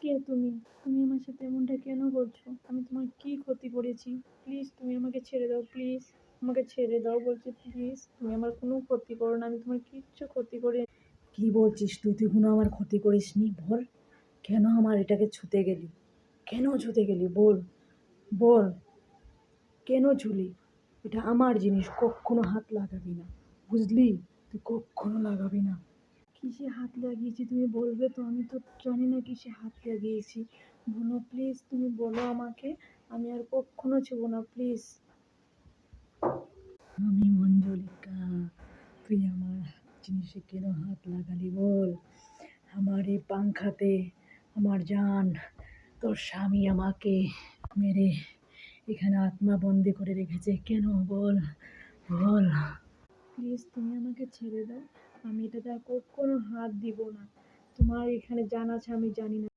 কে তুমি? তুমি আমার সাথে এমনটা কেন করছো? আমি তোমার কি ক্ষতি করেছি? প্লিজ তুমি আমাকে ছেড়ে দাও, প্লিজ। আমাকে ছেড়ে দাও বলছি, প্লিজ। তুমি আমার কোনো ক্ষতি করো না, আমি তোমার কিচ্ছু ক্ষতি করে। কি বলছিস তুই? তুই কোনো আমার ক্ষতি করিসনি, বল। কেন আমার এটাকে ছুতে গেলি? কেন ছুতে গেলি বল, বল। কেন ছুলি? এটা আমার জিনিস, কখনো হাত লাগাবি না, বুঝলি? তুই কখনো লাগাবি না। কিসে হাত লাগিয়েছি তুমি বলবে তো? আমি তো জানি না কিসে হাত লাগিয়েছি। বলো প্লিজ, তুমি বলো আমাকে। আমি আর কখনো ছুবো না, প্লিজ। আমি মঞ্জুলিকা, তুই আমার জিনিসে কেন হাত লাগালি বল? আমার এই পাংখাতে আমার জান, তোর স্বামী আমাকে মেরে এখানে আত্মা বন্দি করে রেখেছে কেন বল, বল। প্লিজ তুমি আমাকে ছেড়ে দাও। আমি এটাতে আর কখনো হাত দিব না। তোমার এখানে জান আছে আমি জানি না।